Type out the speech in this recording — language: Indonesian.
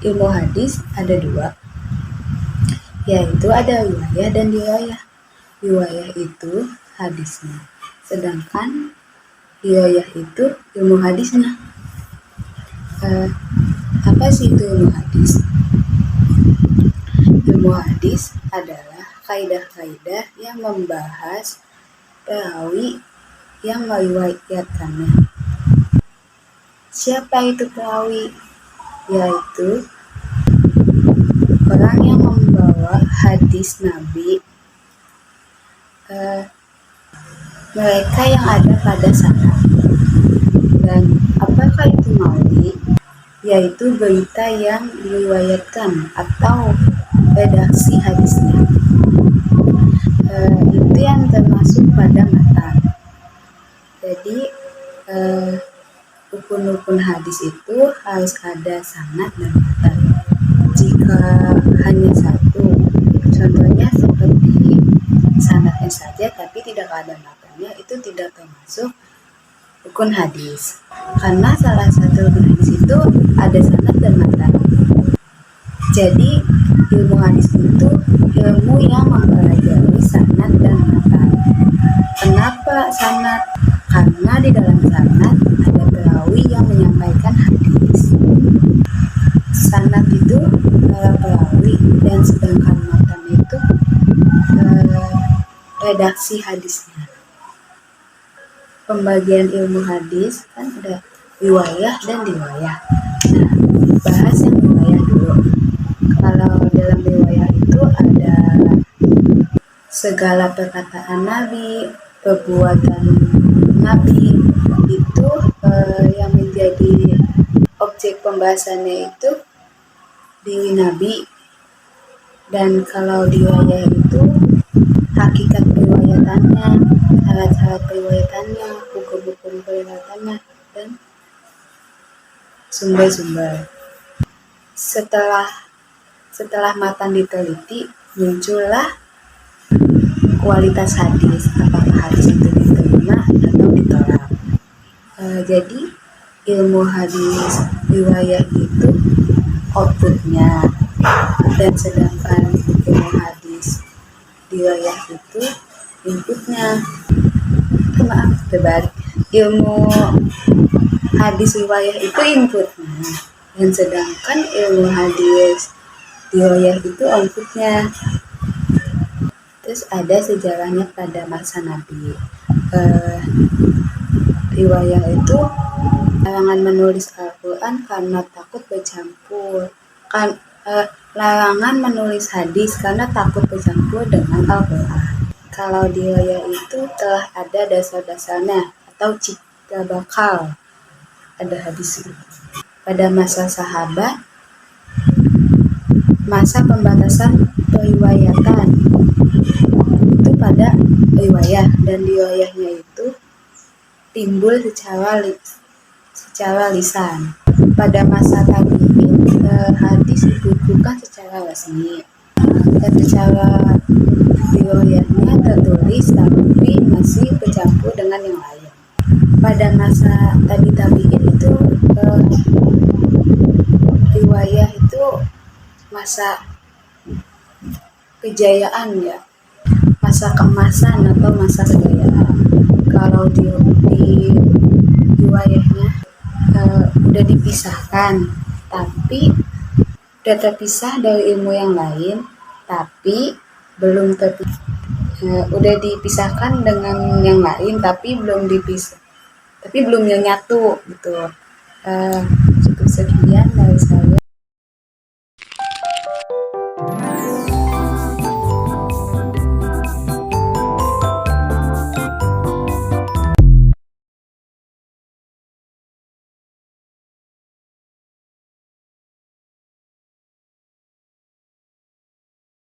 ilmu hadis ada dua, yaitu ada riwayah dan dirayah. Riwayah itu hadisnya, sedangkan riwayah itu ilmu hadisnya. Apa sih itu ilmu hadis? Ilmu hadis adalah kaidah-kaidah yang membahas perawi yang meriwayatkannya. Siapa itu perawi? Yaitu orang yang membawa hadis Nabi, mereka yang ada pada sana. Dan apakah itu marwi? Yaitu berita yang diriwayatkan atau redaksi hadisnya. Itu yang termasuk pada matan. Jadi rukun-rukun hadis itu harus ada sanad dan matan. Jika hanya satu, contohnya seperti sanadnya saja tapi tidak ada matannya, itu tidak termasuk rukun hadis. Karena salah satu rukun hadis itu ada sanad dan matan. Jadi ilmu hadis itu ilmu yang mempelajari sanad dan matan. Kenapa sanad? Karena di dalam sanad ada perawi yang menyampaikan hadis. Sanad itu perawi, dan sedangkan matan itu redaksi hadisnya. Pembagian ilmu hadis kan ada riwayah dan dirayah. Nah, bahas yang riwayah dulu. Kalau dalam riwayah itu ada segala perkataan Nabi, perbuatan Nabi, itu yang menjadi objek pembahasannya itu diri Nabi. Dan kalau riwayah itu hakikat periwayatannya, syarat-syarat periwayatannya, buku-buku periwayatannya, dan sumber-sumber. Setelah matan diteliti, muncullah kualitas hadis, apakah hadis itu diterima atau ditolak. Jadi ilmu hadis riwayah itu outputnya, dan sedangkan ilmu hadis riwayah itu inputnya. Terbalik, ilmu hadis riwayah itu inputnya, dan sedangkan ilmu hadis riwayah itu outputnya. Terus ada sejarahnya pada masa Nabi. Riwayah itu larangan menulis Al-Quran karena takut bercampur. Larangan menulis hadis karena takut bercampur dengan Al-Quran. Kalau di riwayah itu telah ada dasar-dasarnya atau cikal bakal ada hadis itu. Pada masa sahabat, masa pembatasan periwayatan itu pada riwayah, dan riwayahnya itu timbul secara lisan. Pada masa tabi'in, hadis dibukukan secara resmi, dan secara riwayahnya tertulis tapi masih bercampur dengan yang lain. Pada masa tabi'in itu riwayah itu masa kejayaan, ya, masa keemasan atau masa kejayaan. Kalau di riwayahnya udah dipisahkan, tapi udah terpisah dari ilmu yang lain, tapi belum udah dipisahkan dengan yang lain tapi belum dipisah, tapi belum yang nyatu gitu. Cukup sekian dari saya.